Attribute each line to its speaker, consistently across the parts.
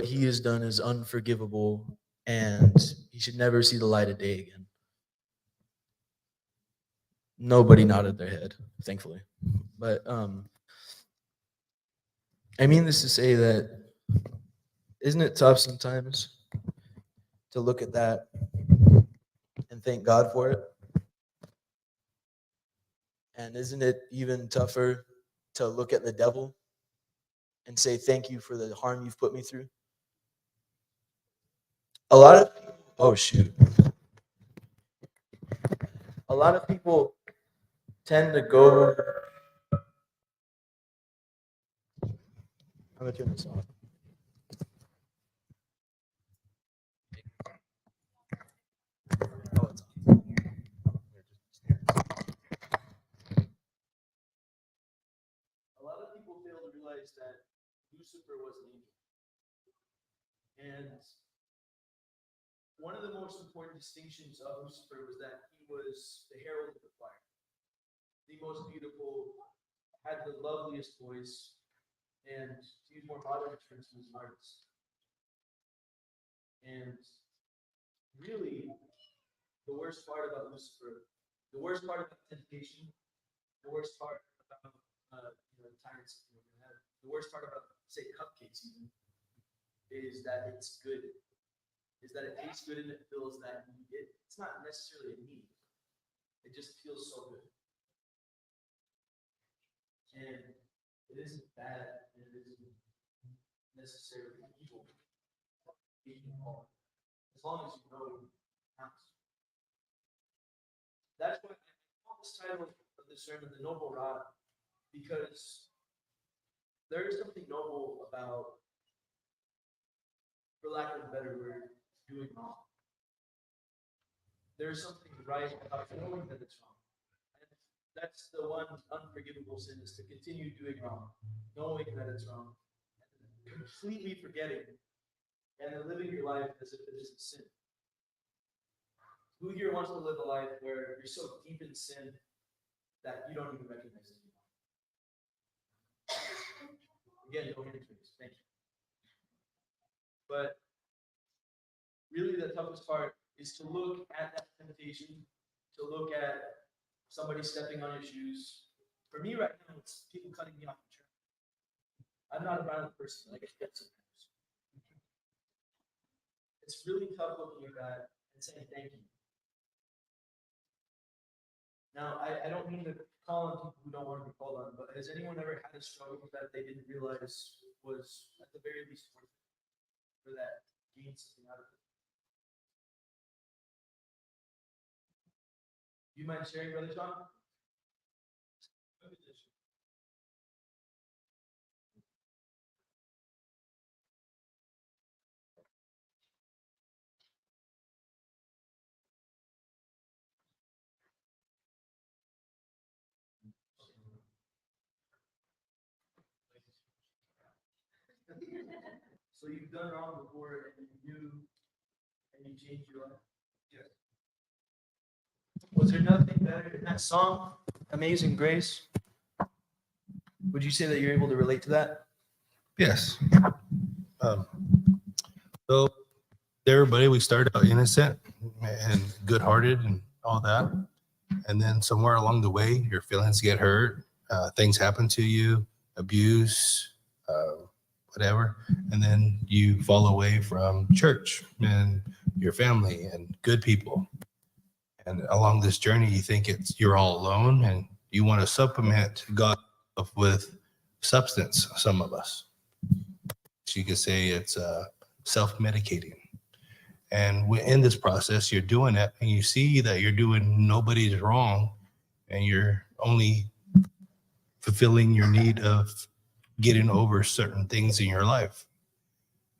Speaker 1: he has done is unforgivable, and he should never see the light of day again. Nobody nodded their head, thankfully. But I mean this to say that isn't it tough sometimes to look at that and thank God for it? And isn't it even tougher to look at the devil and say thank you for the harm you've put me through? A lot of people, oh shoot. A lot of people tend to go. I'm gonna turn this off. Oh, it's on. A lot of people fail to realize that Lucifer was an angel. And one of the most important distinctions of Lucifer was that he was the herald of the choir, the most beautiful, had the loveliest voice, and to use more modern terms, he was an artist. And really, the worst part about Lucifer, the worst part about temptation, the worst part about tyrants, the worst part about say cupcakes even, is that it's good. Is that it tastes good and it fills that need. It's not necessarily a need. It just feels so good. And it isn't bad and it isn't necessarily evil. As long as you know it counts. That's why I call this title of the sermon the Noble Rod, because there is something noble about, for lack of a better word, doing wrong. There's something right about knowing that it's wrong. And that's the one unforgivable sin, is to continue doing wrong, knowing that it's wrong, and completely forgetting, and then living your life as if it isn't sin. Who here wants to live a life where you're so deep in sin that you don't even recognize it anymore? Again, no hands raised. Thank you. But really, the toughest part is to look at that temptation, to look at somebody stepping on your shoes. For me right now, it's people cutting me off the track. I'm not a violent person. I get sometimes. It's really tough looking at that and saying thank you. Now, I don't mean to call on people who don't want to be called on, but has anyone ever had a struggle that they didn't realize was at the very least worth it, for that gain something out of it? Do you mind sharing, Brother John? So you've done wrong before, and you knew, and you changed your life. Yes. Was there nothing better than that song, "Amazing Grace"? Would you say that you're able to relate to that?
Speaker 2: Yes. Um, so everybody, we started out innocent and good-hearted and all that, and then somewhere along the way, your feelings get hurt. Things happen to you, abuse, whatever, and then you fall away from church and your family and good people. And along this journey, you think you're all alone, and you want to supplement God with substance. Some of us, so you could say it's self-medicating. And in this process, you're doing it, and you see that you're doing nobody's wrong, and you're only fulfilling your need of getting over certain things in your life.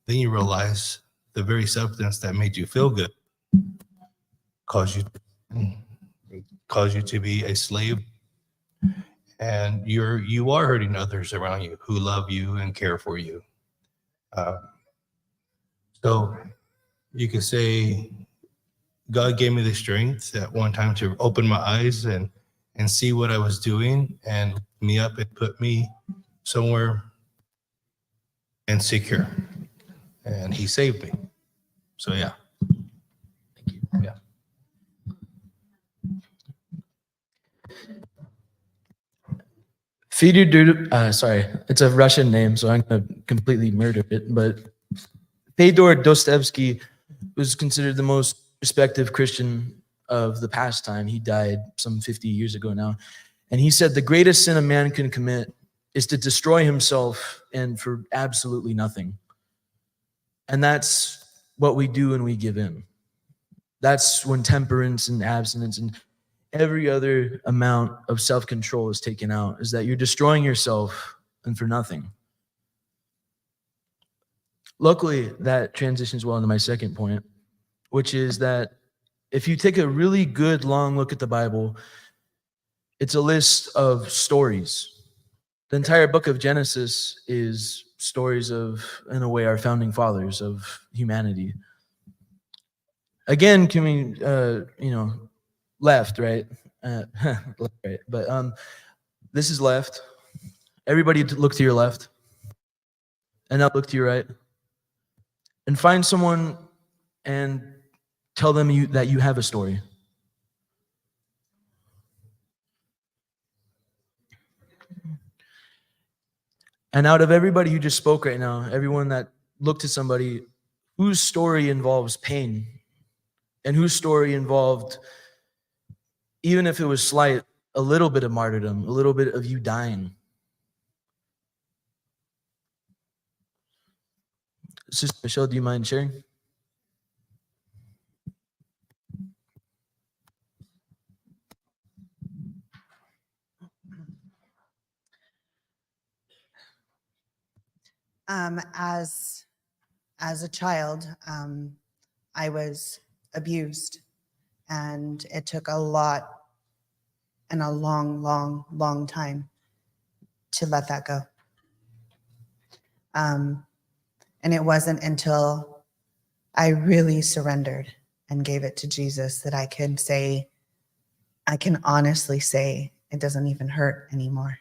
Speaker 2: Then you realize the very substance that made you feel good caused you to be a slave, and you are hurting others around you who love you and care for you. Uh, so you could say God gave me the strength at one time to open my eyes and see what I was doing and lift me up and put me somewhere and secure. and he saved me. So yeah.
Speaker 3: Thank you.
Speaker 2: Yeah.
Speaker 3: Sorry, it's a Russian name, so I'm gonna completely murder it. But Fyodor Dostoevsky was considered the most respected Christian of the past time. He died some 50 years ago now. And he said the greatest sin a man can commit is to destroy himself and for absolutely nothing. And that's what we do when we give in. That's when temperance and abstinence and every other amount of self-control is taken out, is that you're destroying yourself and for nothing. Luckily, that transitions well into my second point, which is that if you take a really good long look at the Bible, it's a list of stories. The entire book of Genesis is stories of, in a way, our founding fathers of humanity. Again, can we, left, right? Left, right. But this is left. Everybody look to your left. And now look to your right. And find someone and tell them that you have a story. And out of everybody who just spoke right now, everyone that looked to somebody, whose story involves pain and whose story involved, even if it was slight, a little bit of martyrdom, a little bit of you dying. Sister Michelle, do you mind sharing?
Speaker 4: As a child, I was abused, and it took a lot and a long time to let that go. And it wasn't until I really surrendered and gave it to Jesus that I can honestly say it doesn't even hurt anymore.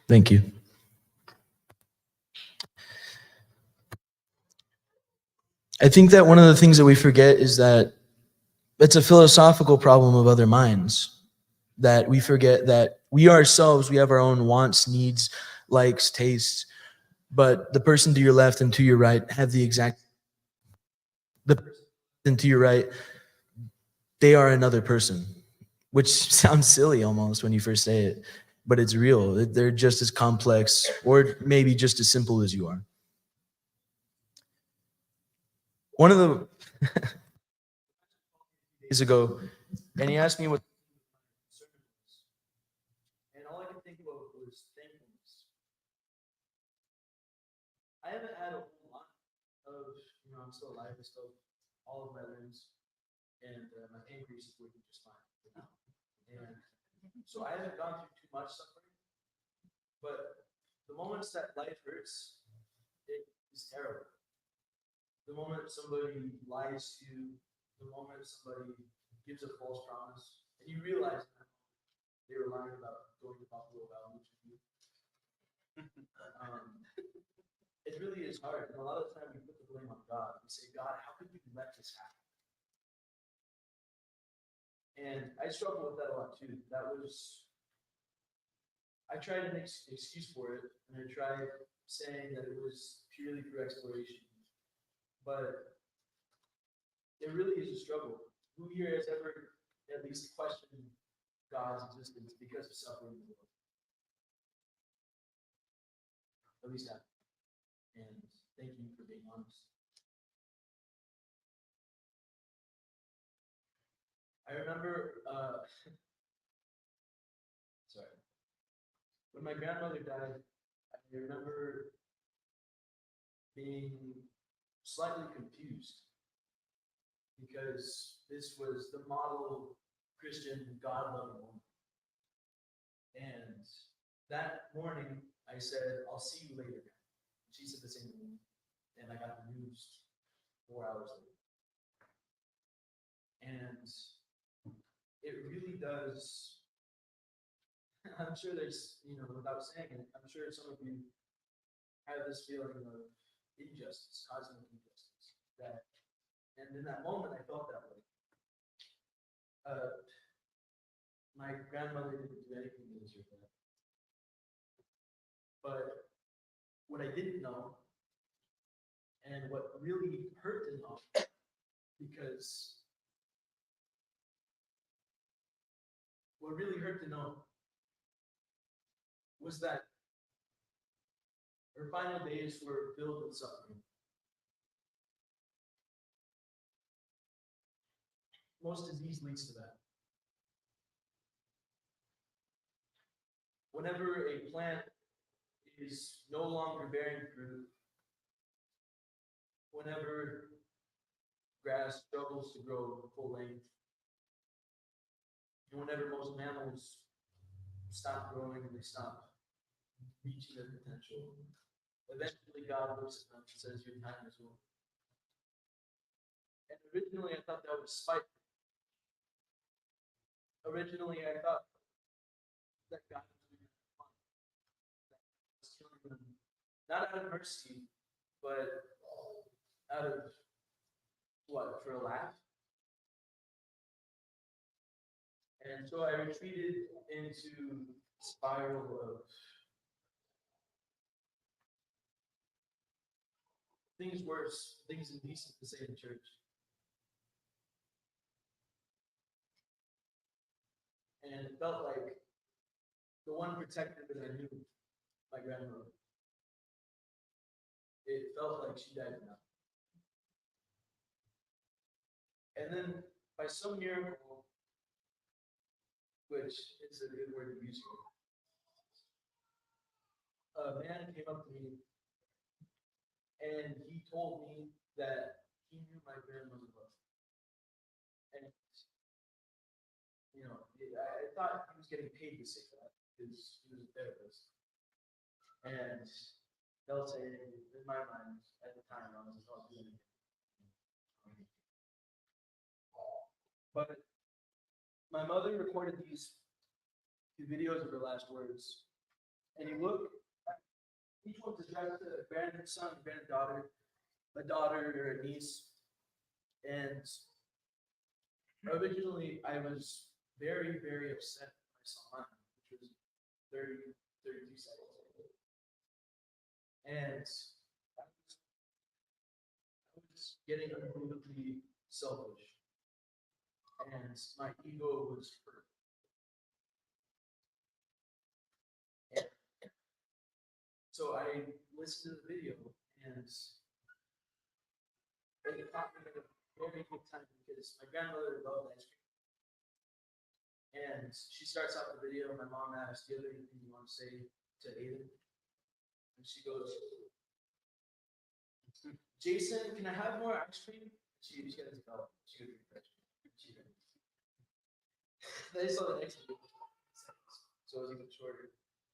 Speaker 3: Thank you. I think that one of the things that we forget is that it's a philosophical problem of other minds, that we forget that we ourselves, we have our own wants, needs, likes, tastes, but the person to your left and to your right have the person to your right, they are another person, which sounds silly almost when you first say it, but it's real. They're just as complex or maybe just as simple as you are. One of the days ago, and he asked me what,
Speaker 1: and all I could think about was thankfulness. I haven't had a whole lot of, I'm still alive, I still all of my limbs, and my pancreas is working just fine for now. And so I haven't gone through too much suffering, but the moments that life hurts, it is terrible. The moment somebody lies to you, the moment somebody gives a false promise, and you realize that they were lying about going to Buffalo Valley with you. It really is hard. And a lot of the time we put the blame on God. We say, God, how could you let this happen? And I struggle with that a lot too. I tried to make an excuse for it, and I tried saying that it was purely for exploration. But it really is a struggle. Who here has ever at least questioned God's existence because of suffering in the world? At least that. And thank you for being honest. I remember, sorry, when my grandmother died, I remember being slightly confused because this was the model Christian God-loving woman. And that morning, I said, I'll see you later. She said the same thing. And I got the news 4 hours later. And it really does, I'm sure there's, without saying it, I'm sure some of you have this feeling of injustice, cosmic injustice. And in that moment, I felt that way. My grandmother didn't do anything to deserve that. But what I didn't know, and what really hurt to know, because what really hurt to know was that her final days were filled with suffering. Most disease leads to that. Whenever a plant is no longer bearing fruit, whenever grass struggles to grow full length, and whenever most mammals stop growing and they stop reaching their potential, eventually God looks at them and says, "Your time is over." And originally I thought that was spiteful. Originally I thought that God was doing fun. That God was killing them, not out of mercy, but out of what, for a laugh? And so I retreated into a spiral of things worse, things indecent to say in church. And it felt like the one protector that I knew, my grandmother, it felt like she died now. And then by some miracle, which is a good word to use here, a man came up to me and he told me that he knew my grandmother well. And I thought he was getting paid to say that because he was a therapist. And they'll say, in my mind, at the time, I was not doing it. But my mother recorded these two videos of her last words. And you look, each one's addressed to a grandson, granddaughter, a daughter, or a niece. And originally, I was very, very upset when I saw mine, which was 32 seconds. And I was getting unbelievably selfish. And my ego was hurt. And so I listened to the video, and it caught me at a very good time because my grandmother loved ice cream. And she starts out the video, my mom asks, "Do you have anything you want to say to Aidan?" And she goes, "Jason, can I have more ice cream?" She had to go. She would drink ice cream. She didn't. They saw the next video, so it was even shorter.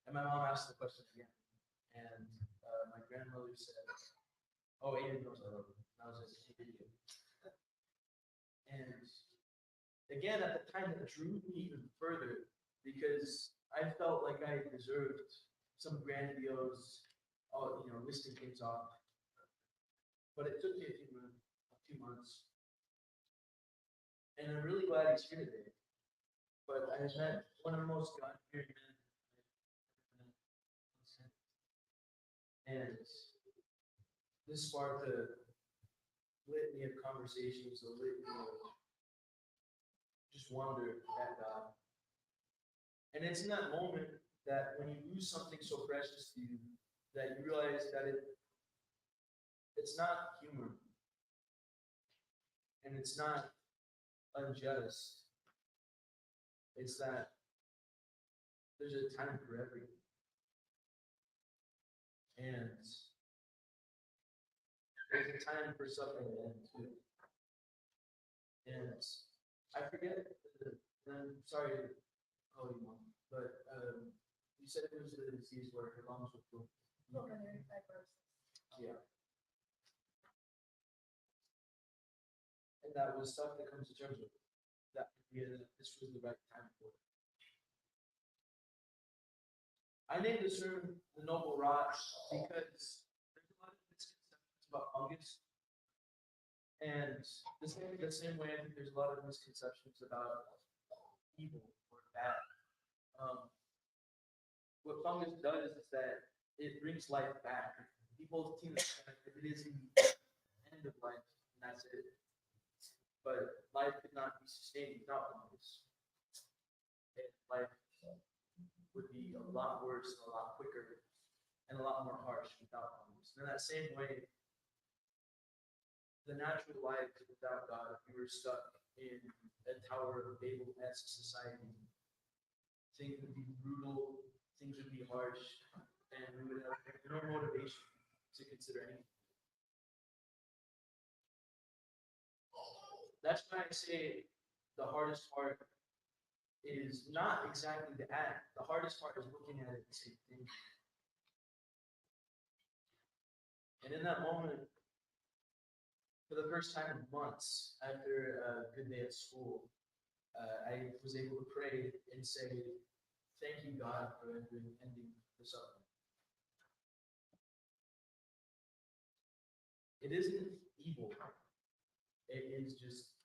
Speaker 1: And my mom asked the question again. And my grandmother said, "Oh, Aidan knows I love him." And I was like, "Video." And again, at the time, it drew me even further because I felt like I deserved some grandiose, listing things off. But it took me a few months. And I'm really glad he's here today. But I met one of the most God-fearing men I've ever met. And this sparked a litany of conversations, a litany of just wonder at God. And it's in that moment that when you lose something so precious to you, that you realize that it's not humor. And it's not unjust. It's that there's a time for everything. And there's a time for suffering to end too. And I forget, and I'm sorry to call you mom, but you said it was a disease where her lungs would go. Yeah. And that was stuff that comes to terms with that idea that this was the right time for it. I named the sermon The Noble Rot because there's a lot of misconceptions about fungus. And the same way, I think there's a lot of misconceptions about evil or bad. What fungus does is that it brings life back. People think that it is the end of life, and that's it. But life could not be sustained without fungus. And life would be a lot worse, and a lot quicker, and a lot more harsh without fungus. And in that same way, the natural life without God, if we were stuck in a Tower of Babel-esque society, things would be brutal, things would be harsh, and we would have no motivation to consider anything. That's why I say the hardest part is not exactly the act. The hardest part is looking at it and saying, thank you. And in that moment, for the first time in months after a good day at school, I was able to pray and say, thank you, God, for ending the suffering. It isn't evil. It is just,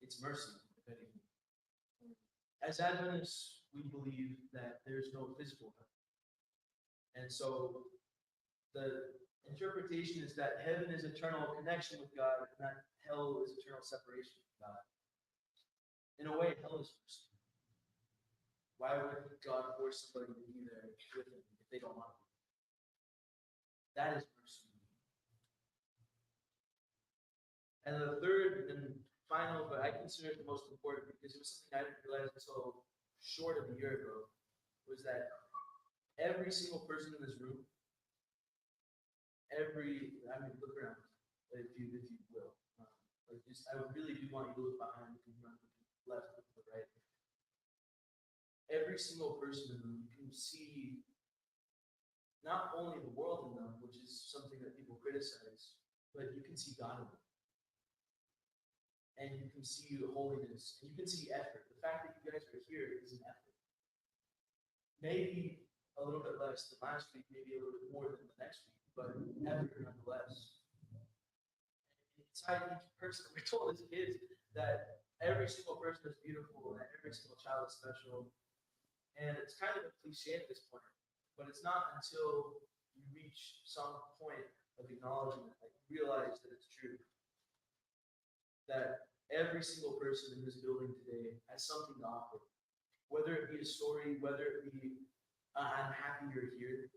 Speaker 1: it's mercy, if anything. As Adventists, we believe that there's no physical hell. And so the interpretation is that heaven is eternal connection with God, and that hell is eternal separation from God. In a way, hell is mercy. Why would God force somebody to be there with him if they don't want to? That is mercy. And the third and final, but I consider it the most important because it was something I didn't realize until short of a year ago, was that every single person in this room, look around, if you will. I really do want you to look behind, you can run to the left, to the right. Every single person in the room, you can see not only the world in them, which is something that people criticize, but you can see God in them. And you can see holiness, and you can see effort. The fact that you guys are here is an effort. Maybe a little bit less than last week, maybe a little bit more than the next week, but effort nonetheless. Inside each person, we're told as kids that every single person is beautiful and every single child is special. And it's kind of a cliche at this point, but it's not until you reach some point of acknowledgement that you realize that it's true. That every single person in this building today has something to offer. Whether it be a story, whether it be, I'm happy you're here,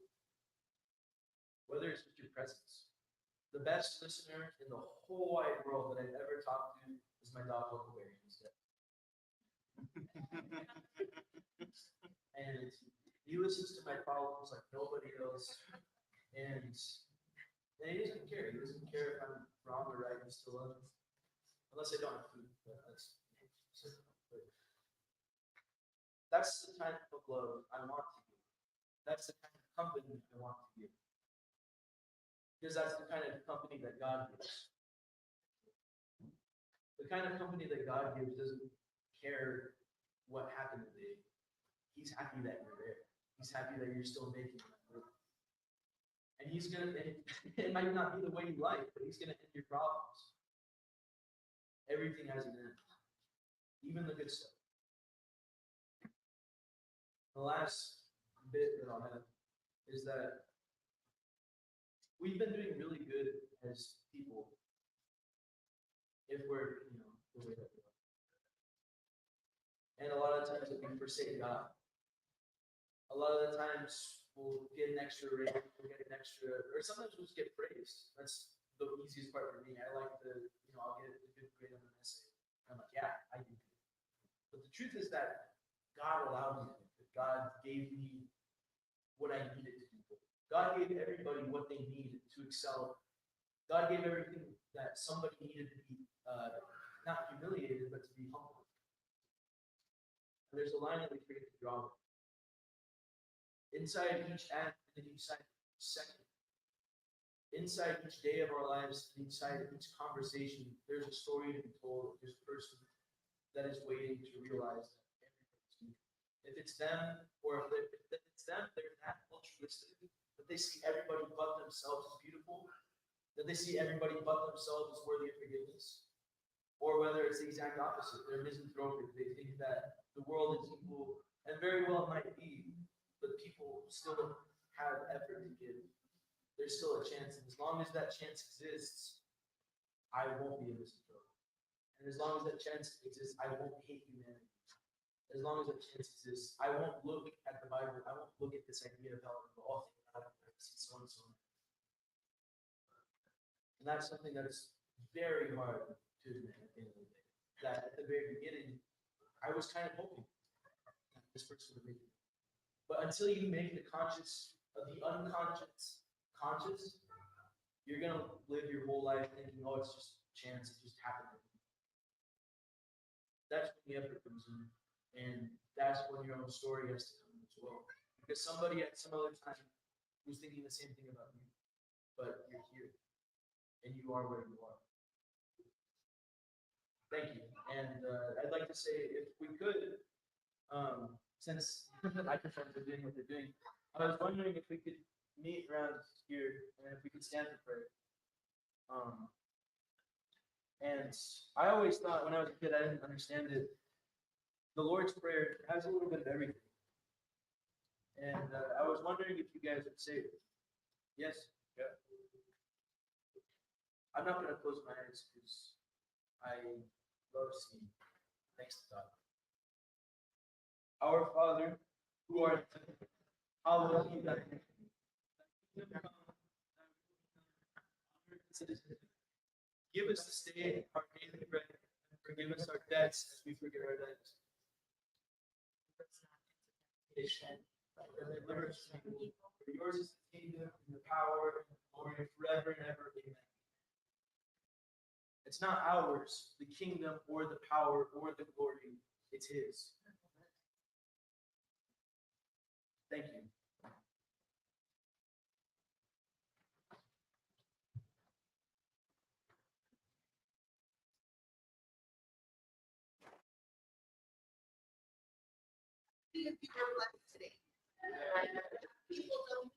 Speaker 1: whether it's with your presence. The best listener in the whole wide world that I've ever talked to is my dog, Huckleberry. He's dead. And he listens to my problems like nobody else. And he doesn't care. He doesn't care if I'm wrong or right. He still loves me. Unless I don't have food. That's the kind of love I want to give. That's the kind of company I want to give. Because that's the kind of company that God gives. The kind of company that God gives doesn't care what happened today. He's happy that you're there. He's happy that you're still making that move. And he's gonna, it might not be the way you like, but he's gonna end your problems. Everything has an end. Even the good stuff. The last bit that I'll have is that we've been doing really good as people if we're, the way that we are. And a lot of times we forsake God. A lot of the times we'll get an extra rate, we'll get an extra, or sometimes we'll just get praised. That's the easiest part for me. I like to, I'll get a good grade on an essay. I'm like, yeah, I do good. But the truth is that God allowed me to do good. God gave me what I needed to do good. God gave everybody what they needed to excel. God gave everything that somebody needed to be not humiliated, but to be humble. And there's a line that we forget to draw. Inside each act and inside each second, inside each day of our lives, inside each conversation, there's a story to be told. There's a person that is waiting to realize that everybody's needed. If it's them, or if it's them, they're that altruistic that they see everybody but themselves as beautiful, that they see everybody but themselves as worthy of forgiveness. Or whether it's the exact opposite, they're misanthropic. They think that the world is evil, and very well it might be, but people still have effort to give. There's still a chance, and as long as that chance exists, I won't be a misanthrope. And as long as that chance exists, I won't hate humanity. As long as that chance exists, I won't look at the Bible. I won't look at this idea of how we're all thinking about it. I see so and so. And that's something that's very hard to admit at the end of the day. That at the very beginning, I was kind of hoping that this person would make it. But until you make the conscious of the unconscious conscious, you're gonna live your whole life thinking, oh, it's just chance, it just happened. That's when the effort comes in. And that's when your own story has to come as well. Because somebody at some other time was thinking the same thing about you. But you're here. And you are where you are. Thank you. And I'd like to say, if we could, since the microphones are doing what they're doing, I was wondering if we could meet around here and if we could stand for prayer. And I always thought when I was a kid, I didn't understand it. The Lord's Prayer has a little bit of everything. And I was wondering if you guys would say it. Yes? Yeah. I'm not going to close my eyes because I love seeing. Thanks to God. Our Father, who art in heaven, hallowed be thy name. Thy kingdom come, thy will be done on earth as it is in heaven. Give us this day our daily bread, and forgive us our debts as we forgive our debtors. But deliver us from evil. For yours is the kingdom, and the power, and the glory forever and ever. Amen. It's not ours, the kingdom, or the power, or the glory. It's His. Thank you.
Speaker 5: People are blessed today. People don't